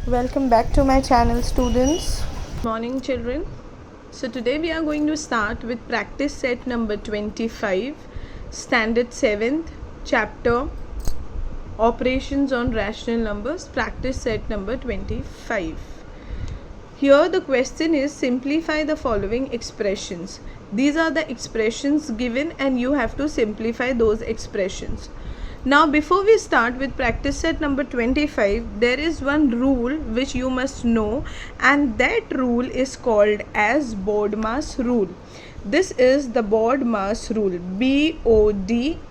Welcome back to my channel, students. Morning, children. So today we are going to start with practice set number 25, standard 7th, chapter operations on rational numbers, practice set number 25. Here the question is, simplify the following expressions. These are the expressions given and you have to simplify those expressions. Now before we start with practice set number 25, there is one rule which you must know, and that rule is called as BODMAS rule. This is the BODMAS rule, BODMAS,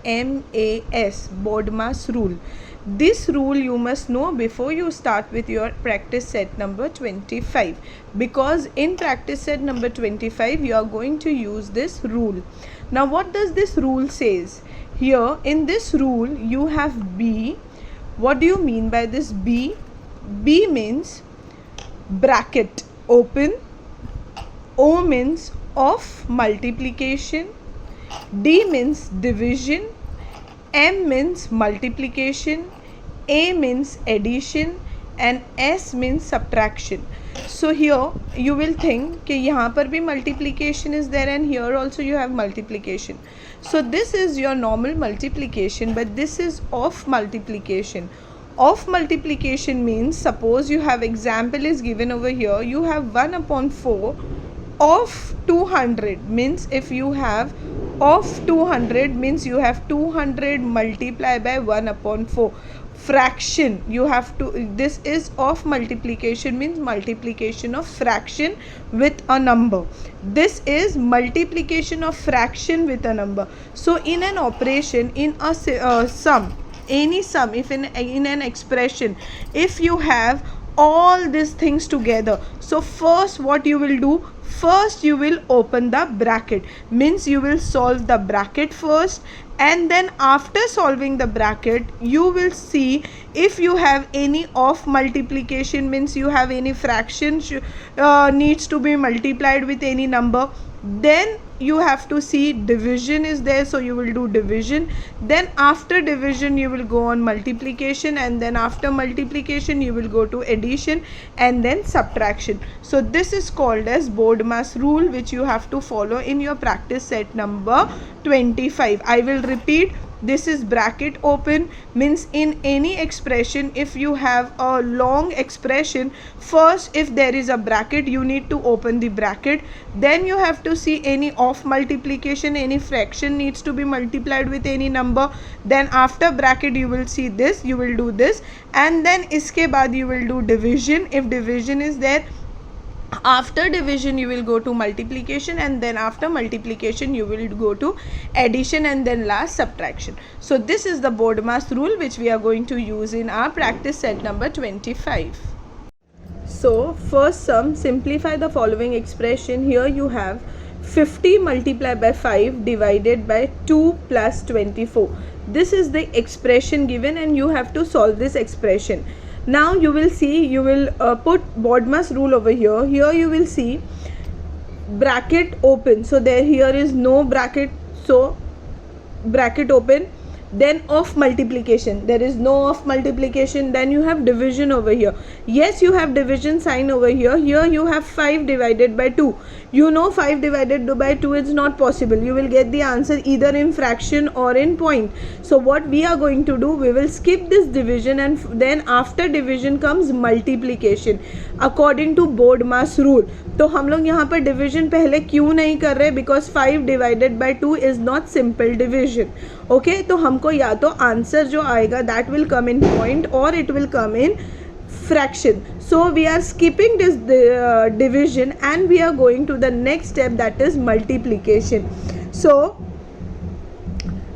BODMAS rule. This rule you must know before you start with your practice set number 25, because in practice set number 25 you are going to use this rule. Now what does this rule says? Here in this rule you have B. What do you mean by this B? B means bracket open, O means of multiplication, D means division, M means multiplication, A means addition, and S means subtraction. So here you will think कि यहाँ पर भी multiplication is there and here also you have multiplication. So this is your normal multiplication, but this is off multiplication. Off multiplication means, suppose you have example is given over here, you have 1 upon 4 of 200, means if you have of 200 means you have 200 multiplied by 1 upon 4. Fraction you have to, this is of multiplication means multiplication of fraction with a number. This is multiplication of fraction with a number. So in an operation, in a sum, any sum, if in an expression, if you have all these things together, so first what you will do, first you will open the bracket, means you will solve the bracket first, and then after solving the bracket you will see if you have any off multiplication, means you have any fraction needs to be multiplied with any number. Then you have to see division is there, so you will do division. Then after division you will go on multiplication, and then after multiplication you will go to addition, and then subtraction. So this is called as BODMAS rule, which you have to follow in your practice set number 25. I will repeat. This is bracket open, means in any expression if you have a long expression, first if there is a bracket you need to open the bracket, then you have to see any off multiplication, any fraction needs to be multiplied with any number, then after bracket you will see this, you will do this, and then iske baad you will do division if division is there. After division you will go to multiplication, and then after multiplication you will go to addition, and then last subtraction. So this is the BODMAS rule which we are going to use in our practice set number 25. So first sum, simplify the following expression. Here you have 50 multiplied by 5 divided by 2 plus 24. This is the expression given and you have to solve this expression. Now you will see, you will put BODMAS rule over here. Here you will see bracket open, so there here is no bracket, so bracket open. Then of multiplication, there is no of multiplication. Then you have division over here. Yes, you have division sign over here. Here you have 5 divided by 2. You know 5 divided by 2 is not possible. You will get the answer either in fraction or in point. So what we are going to do, we will skip this division, and then after division comes multiplication according to BODMAS rule. तो हम लोग यहाँ पर division पहले क्यों नहीं कर रहे, because 5 divided by 2 is not simple division. Okay, तो हमको या तो आंसर जो आएगा that will come in point और it will come in fraction. So we are skipping this division and we are going to the next step, that is multiplication. So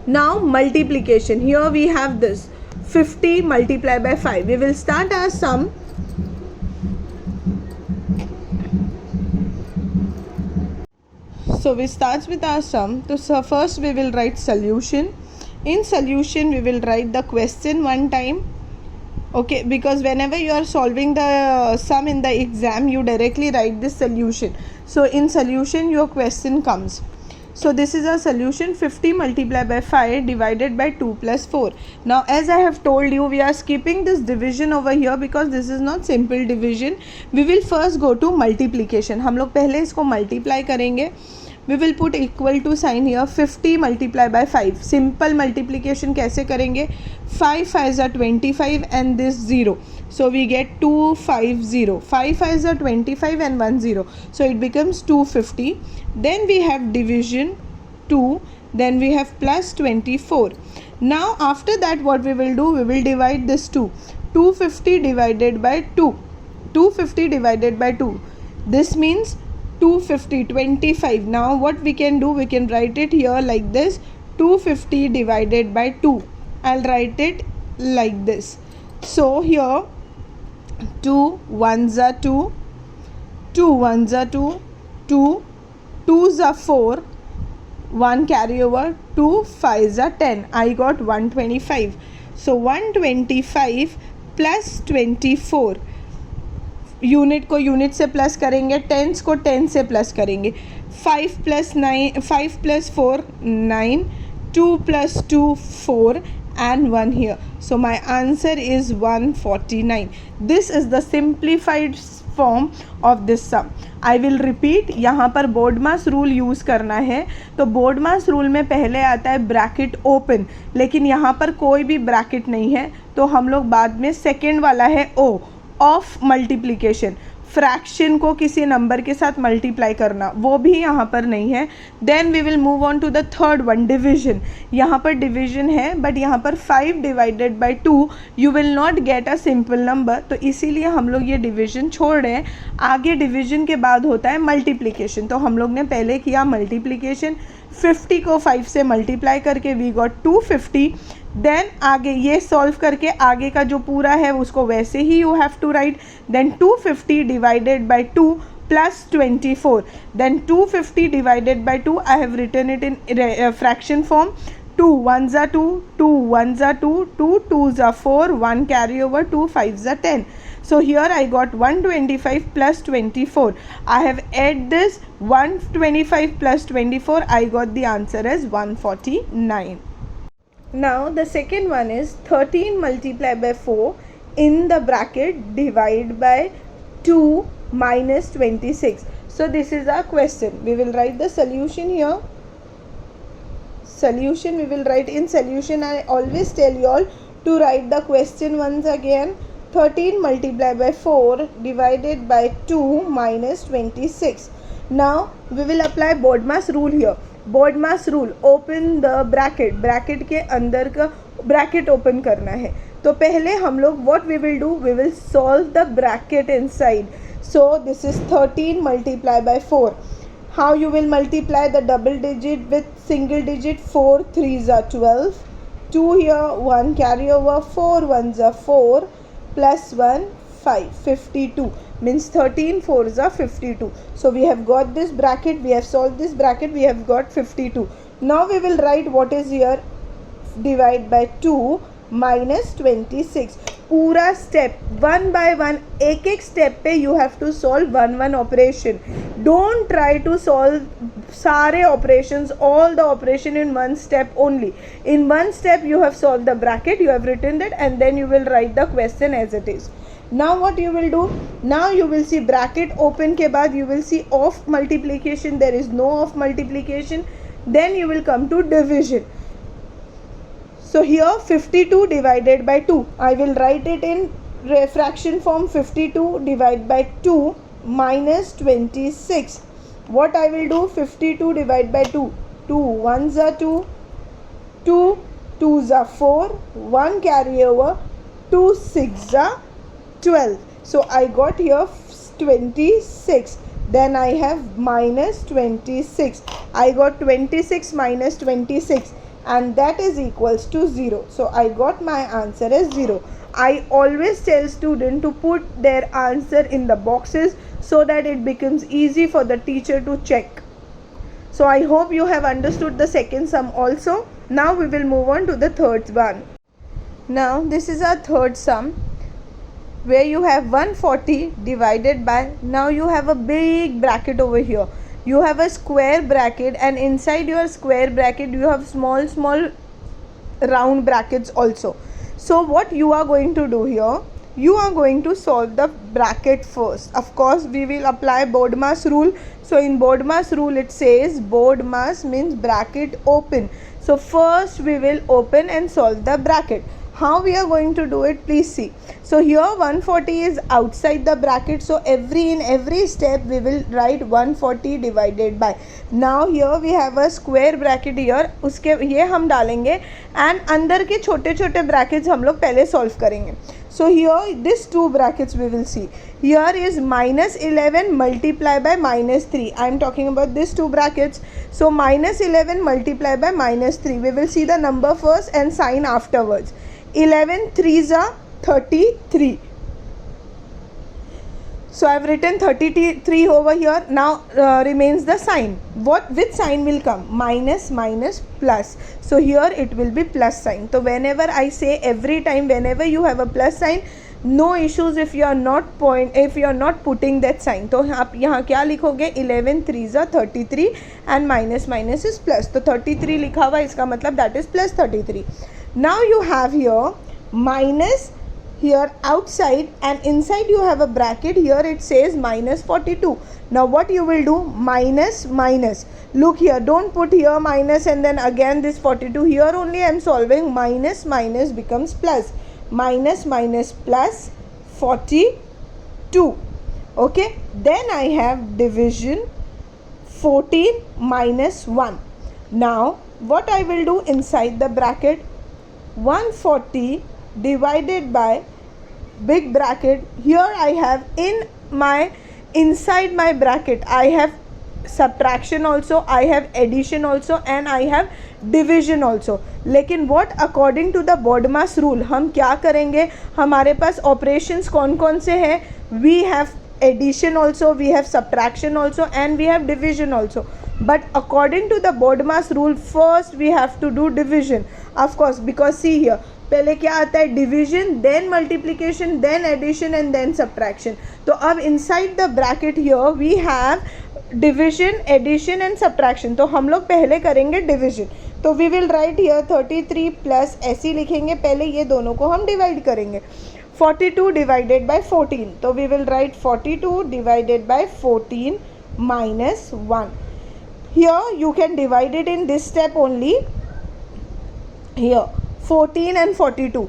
now multiplication, here we have this 50 multiplied by 5. We will start our sum. So we start with our sum. So first we will write solution. In solution we will write the question one time. Okay, because whenever you are solving the sum in the exam you directly write this solution. So in solution your question comes. So this is our solution, 50 multiplied by 5 divided by 2 plus 4. Now as I have told you, we are skipping this division over here because this is not simple division. We will first go to multiplication. हम लोग पहले इसको multiply करेंगे. We will put equal to sign here. 50 multiplied by 5. Simple multiplication कैसे करेंगे? 5 5s are 25 and this 0. So we get 250. 5 5s are 25 and 1 0. So it becomes 250. Then we have division 2. Then we have plus 24. Now after that what we will do? We will divide this 2. 250 divided by 2. 250 divided by 2. This means 250, 25. Now what we can do, we can write it here like this, 250 divided by 2. I'll write it like this. So here 2 1s are 2, 2 1s are 2, 2 2s are 4, 1 carry over, 2 5s are 10. I got 125. So 125 plus 24. Unit को unit से plus करेंगे, tense को 10 से plus करेंगे. 5 plus 9, 5 plus 4 9, 2 plus 2 4 and 1 here. So my answer is 149. This is the simplified form of this sum. I will repeat. यहाँ पर बोर्डमास rule use करना है. तो बोर्डमास रूल में पहले आता है ब्रैकेट ओपन, लेकिन यहाँ पर कोई भी ब्रैकेट नहीं है, तो हम लोग बाद में सेकेंड वाला है ओ ऑफ मल्टीप्लिकेशन, फ्रैक्शन को किसी नंबर के साथ मल्टीप्लाई करना, वो भी यहाँ पर नहीं है. Then we will move on to the third one, division. यहाँ पर डिविजन है बट यहाँ पर 5 divided by 2 you will not get a simple number, तो इसीलिए हम लोग ये डिविजन छोड़ रहे हैं. आगे डिविजन के बाद होता है मल्टीप्लिकेशन. तो हम लोग ने पहले किया मल्टीप्लिकेशन, 50 को 5 से मल्टीप्लाई करके वी गॉट 250. देन आगे ये सॉल्व करके आगे का जो पूरा है उसको वैसे ही you have to write. Then 250 divided by 2 plus 24. Then 250 divided by 2, I have written it in fraction form. 2 1s are 2, 2 1s are 2, 2 2s are 4, 1 carry over, 2 5s are 10. So here I got 125 plus 24. I have added this 125 plus 24. I got the answer as 149. Now the second one is 13 multiplied by 4 in the bracket divide by 2 minus 26. So this is our question. We will write the solution here. Solution we will write in solution. I always tell you all to write the question once again. 13 multiplied by 4 divided by 2 minus 26. Now we will apply BODMAS rule here. BODMAS rule, open the bracket. Bracket के अंदर का bracket open करना है. तो पहले हम लोग what we will do, we will solve the bracket inside. So this is 13 multiplied by 4. How you will multiply the double digit with single digit? 4 3s are 12. 2 here, 1 carry over, 4 1s are 4, plus 1 5, 52. Means 13 4s are 52. So we have got this bracket, we have solved this bracket, we have got 52. Now we will write what is here, divide by 2 minus 26. पूरा step one by one, एक एक step पे you have to solve one one operation. Don't try to solve सारे operations, all the operation in one step only. In one step you have solved the bracket, you have written that, and then you will write the question as it is. Now what you will do, now you will see bracket open के बाद you will see of multiplication, there is no of multiplication. Then you will come to division. So here 52 divided by 2, I will write it in fraction form. 52 divided by 2 minus 26. What I will do, 52 divided by 2, 2 1s are 2, 2 2s are 4, 1 carry over, 2 6s are 12. So I got here 26. Then I have minus 26. I got 26 minus 26. And that is equals to 0. So I got my answer as 0. I always tell students to put their answer in the boxes so that it becomes easy for the teacher to check. So I hope you have understood the second sum also. Now we will move on to the third one. Now this is our third sum, where you have 140 divided by, now you have a big bracket over here. you have a square bracket, and inside your square bracket you have small round brackets also. So what you are going to do here, you are going to solve the bracket first. Of course we will apply BODMAS rule. So in BODMAS rule it says BODMAS means bracket open. So first we will open and solve the bracket. How we are going to do it, please see. So here 140 is outside the bracket, so in every step we will write 140 divided by. Now here we have a square bracket here, उसके ये हम डालेंगे and अंदर के छोटे छोटे brackets हम लोग पहले solve करेंगे. So here this two brackets we will see. Here is minus 11 multiplied by minus 3. I am talking about these two brackets. So minus 11 multiplied by minus 3. We will see the number first and sign afterwards. 11 3s are 33. So I have written 33 over here. Now remains the sign. Which sign will come? Minus minus plus. So here it will be plus sign. So whenever I say, every time whenever you have a plus sign, no issues if you are not putting that sign. तो आप यहाँ क्या लिखोगे? 11 3s are 33 and minus minus is plus. तो 33 लिखा हुआ, इसका मतलब that is plus 33. Now you have here minus here outside, and inside you have a bracket. Here it says minus 42. Now what you will do? Minus minus. Look here, don't put here minus and then again this 42. Here only I am solving. Minus minus becomes plus. Minus minus plus 42. Okay, then I have division 14 minus 1. Now what I will do inside the bracket? 140 divided by big bracket. Here I have inside my bracket I have subtraction also, I have addition also, and I have division also. लेकिन what according to the BODMAS rule हम क्या करेंगे? हमारे पास operations कौन कौन से हैं? We have addition also, we have subtraction also, and we have division also. But according to the BODMAS rule, first we have to do division. Of course, because see here, पहले क्या आता है? Division, then multiplication, then addition and then subtraction. तो अब inside the bracket here we have division, addition and subtraction. तो हम लोग पहले करेंगे डिविजन. तो we will write here 33 plus ऐसे लिखेंगे. पहले ये दोनों को हम डिवाइड करेंगे. 42 डिवाइडेड बाय 14. तो we will write 42 divided by 14 minus 1. Here you can divide it in this step only. Here 14 and 42.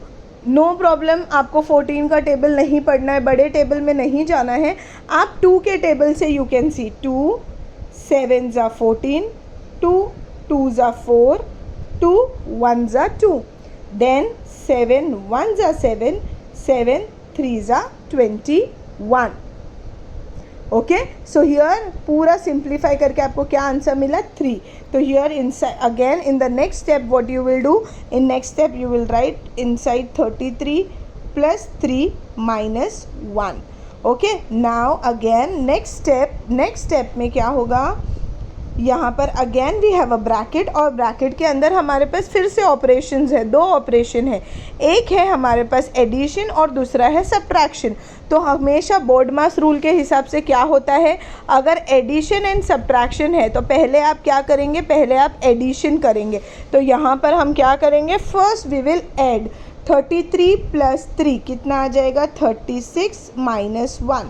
No problem, आपको 14 का टेबल नहीं पढ़ना है, बड़े टेबल में नहीं जाना है. आप 2 के टेबल से you can see 2 7s are 14, 2 2s are 4, 2 1s are 2, then 7 1s are 7, 7 3s are 21. Okay, so here पूरा सिंप्लीफाई करके आपको क्या आंसर मिला? 3. तो here inside again in the next step what you will do? In next step you will write inside 33 plus 3 minus 1. Okay, now again next step में क्या होगा? यहाँ पर again we have a bracket, और bracket के अंदर हमारे पास फिर से ऑपरेशंस है. 2 ऑपरेशन है. एक है हमारे पास एडिशन और दूसरा है सब्ट्रैक्शन. तो हमेशा BODMAS रूल के हिसाब से क्या होता है? अगर एडिशन एंड सब्ट्रैक्शन है तो पहले आप क्या करेंगे? पहले आप एडिशन करेंगे. तो यहाँ पर हम क्या करेंगे? First we will add 33 plus 3 कितना आ जाएगा? 36 minus 1.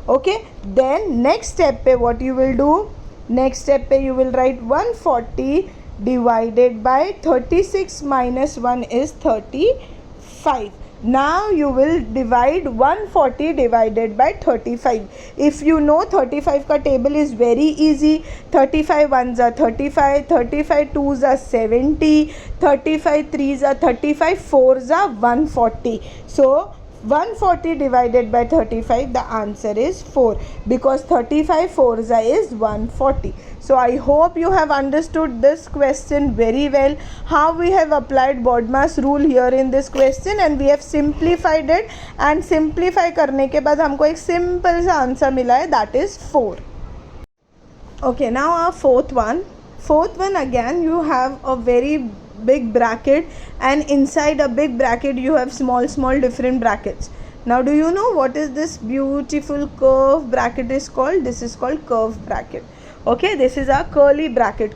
Okay, then next step पे what you will do? Next step पे you will write 140 divided by 36 minus 1 is 35. Now you will divide 140 divided by 35. If you know 35 का table is very easy. 35 1s are 35, 35 2s are 70, 35 3s are 35, 4s are 140. So 140 divided by 35, the answer is 4, because 35 4s is 140. So I hope you have understood this question very well, how we have applied BODMAS rule here in this question, and we have simplified it, and simplify करने के बाद हमको एक simple सा answer मिला है, that is 4. Okay, now our fourth one again you have a very big bracket, and inside a big bracket you have small different brackets. Now do you know what is this beautiful curve bracket is called? This is called curve bracket. Okay, this is a curly bracket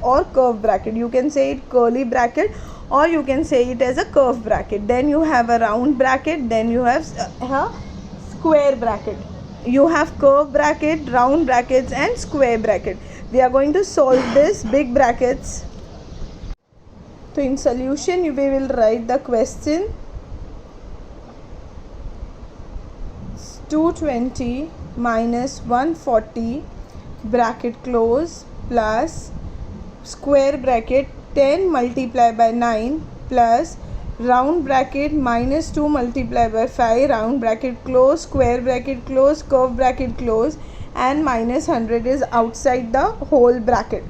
or curve bracket. You can say it curly bracket or you can say it as a curve bracket. Then you have a round bracket, then you have a square bracket. You have curve bracket, round brackets and square bracket. We are going to solve this big brackets. So in solution we will write the question 220 minus 140 bracket close plus square bracket 10 multiplied by 9 plus round bracket minus 2 multiplied by 5 round bracket close square bracket close curve bracket close and minus 100 is outside the whole bracket.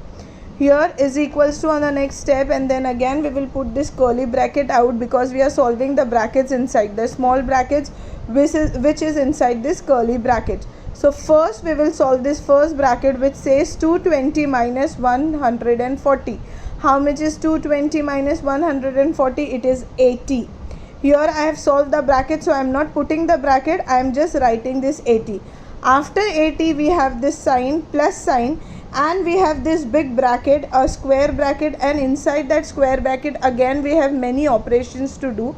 Here is equals to on the next step, and then again we will put this curly bracket out because we are solving the brackets inside the small brackets which is inside this curly bracket. So first we will solve this first bracket which says 220 minus 140. How much is 220 minus 140? It is 80. Here I have solved the bracket, so I am not putting the bracket, I am just writing this 80. After 80 we have this sign, plus sign, and we have this big bracket, a square bracket, and inside that square bracket again we have many operations to do.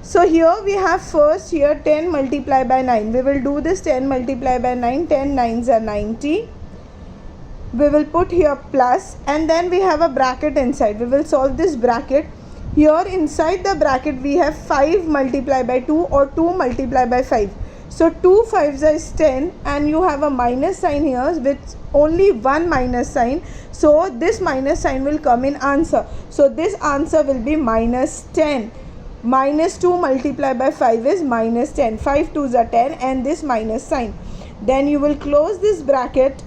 So here we have first here 10 multiplied by 9. We will do this 10 multiplied by 9. 10 9s are 90. We will put here plus, and then we have a bracket inside. We will solve this bracket. Here inside the bracket we have 5 multiplied by 2 or 2 multiplied by 5. So 2 5s is 10, and you have a minus sign here with only one minus sign. So this minus sign will come in answer. So this answer will be minus 10. Minus 2 multiplied by 5 is minus 10. 5 2s are 10 and this minus sign. Then you will close this bracket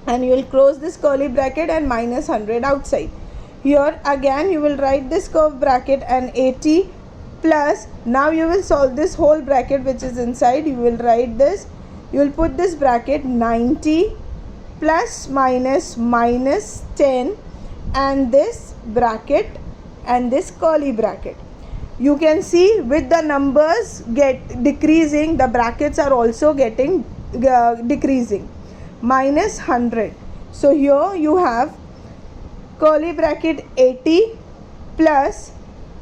and you will close this curly bracket and minus 100 outside. Here again you will write this curve bracket and 80 plus, now you will solve this whole bracket which is inside. You will write this, you will put this bracket 90 plus minus minus 10 and this bracket and this curly bracket. You can see with the numbers get decreasing, the brackets are also getting decreasing. Minus 100. So here you have curly bracket 80 plus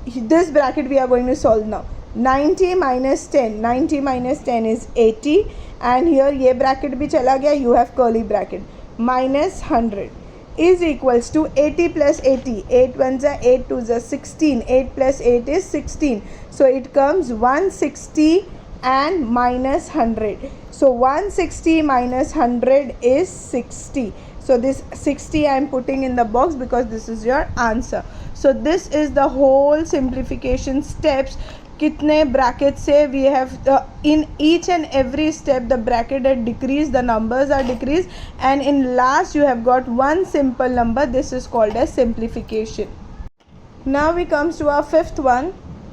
this bracket we are going to solve now. 90 minus 10. 90 minus 10 is 80, and here ye bracket bhi chala gaya. You have curly bracket. Minus 100 is equals to 80 plus 80. 8 1s are 8 2s are 16. 8 plus 8 is 16. So it comes 160 and minus 100. So 160 minus 100 is 60. So this 60 I am putting in the box because this is your answer. So this is the whole simplification steps. Kitne brackets say we have in each and every step the bracket are decreased, the numbers are decreased, and in last you have got one simple number. This is called as simplification. Now we comes to our fifth one,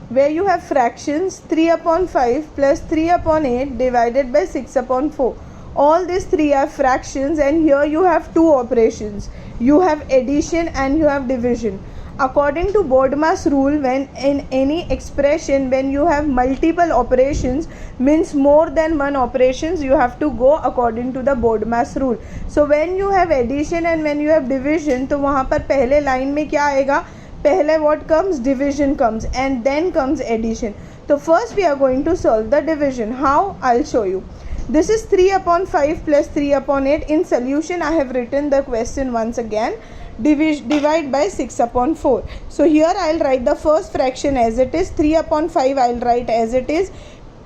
where you have fractions 3 upon 5 plus 3 upon 8 divided by 6 upon 4. All these three are fractions, and here you have two operations. You have addition and you have division. According to BODMAS rule, when in any expression when you have multiple operations, means more than one operations, you have to go according to the BODMAS rule. So when you have addition and when you have division, तो वहाँ पर पहले line में क्या आएगा? पहले what comes? Division comes, and then comes addition. So first we are going to solve the division. How? I'll show you. This is 3 upon 5 plus 3 upon 8. In solution I have written the question once again. Divide by 6 upon 4. So here I will write the first fraction as it is. 3 upon 5 I will write as it is,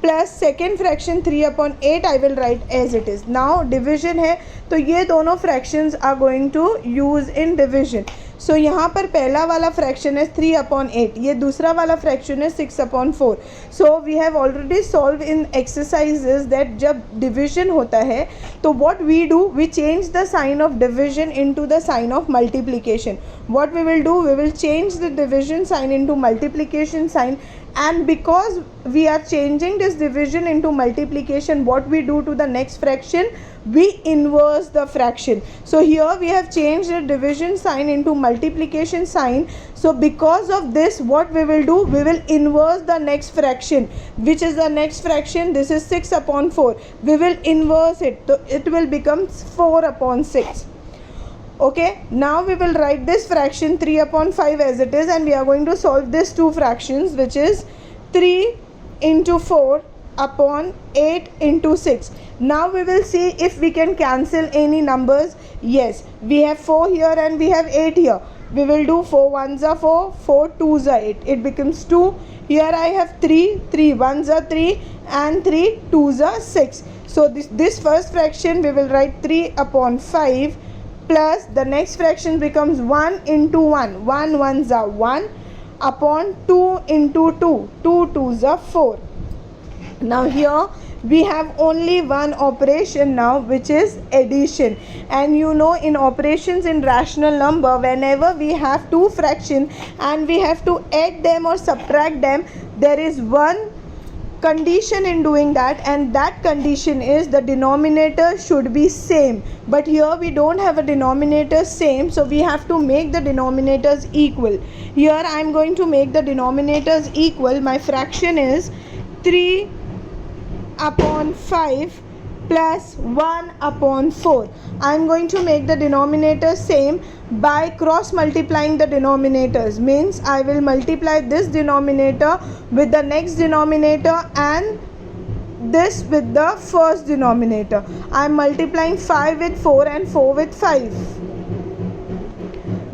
plus second fraction 3 upon 8 I will write as it is. Now division है, तो ये दोनों fractions are going to use in division. So यहाँ पर पहला वाला fraction है 3 upon 8, ये दूसरा वाला fraction है 6 upon 4. So we have already solved in exercises that जब division होता है तो what we do, we change the sign of division into the sign of multiplication. What we will do, we will change the division sign into multiplication sign, and because we are changing this division into multiplication, what we do to the next fraction, we inverse the fraction. So here we have changed the division sign into multiplication sign. So because of this, what we will do, we will inverse the next fraction. Which is the next fraction? This is 6 upon 4. We will inverse it, so it will become 4 upon 6. Okay, now we will write this fraction 3 upon 5 as it is, and we are going to solve this two fractions, which is 3 into 4 upon 8 into 6. Now we will see if we can cancel any numbers. Yes, we have 4 here and we have 8 here. We will do 4 ones are 4, 4 twos are 8. It becomes 2. Here I have 3, 3 ones are 3 and 3 twos are 6. So this first fraction we will write 3 upon 5 plus the next fraction becomes 1 into 1. 1 ones are 1 upon 2 into 2. 2 twos are 4. Now here we have only one operation now, which is addition. And you know, in operations in rational number, whenever we have two fractions and we have to add them or subtract them, there is one condition in doing that, and that condition is the denominator should be same. But here we don't have a denominator same, so we have to make the denominators equal. Here I am going to make the denominators equal. My fraction is 3 upon 5 plus 1 upon 4. I am going to make the denominator same by cross multiplying the denominators. Means I will multiply this denominator with the next denominator and this with the first denominator. I am multiplying 5 with 4 and 4 with 5.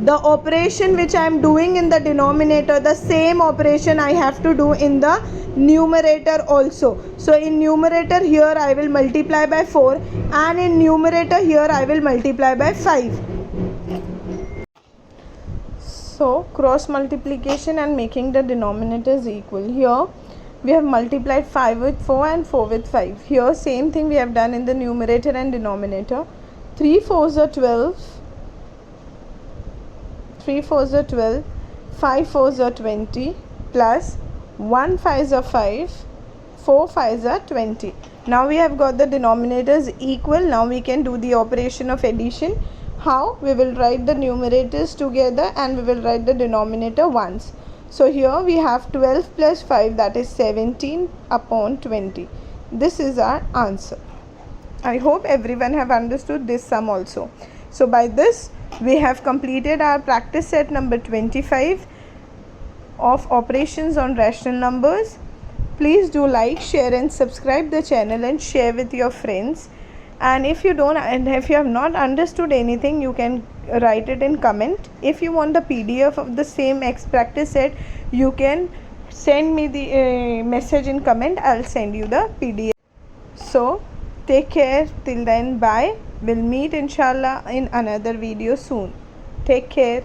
The operation which I am doing in the denominator, the same operation I have to do in the numerator also. So in numerator here I will multiply by 4, and in numerator here I will multiply by 5. So cross multiplication and making the denominators equal. Here we have multiplied 5 with 4 and 4 with 5. Here same thing we have done in the numerator and denominator. 3 4s are 12. 3 4s are 12, 5 4s are 20, plus 1 5s are 5, 4 5s are 20. Now we have got the denominators equal. Now we can do the operation of addition. How? We will write the numerators together and we will write the denominator once. So here we have 12 plus 5, that is 17 upon 20. This is our answer. I hope everyone have understood this sum also. So by this we have completed our practice set number 25 of operations on rational numbers. Please do like, share and subscribe the channel and share with your friends. And if you have not understood anything, you can write it in comment. If you want the PDF of the same practice set, you can send me the message in comment. I'll send you the PDF. So take care. Till then, bye. We'll meet inshallah in another video soon. Take care.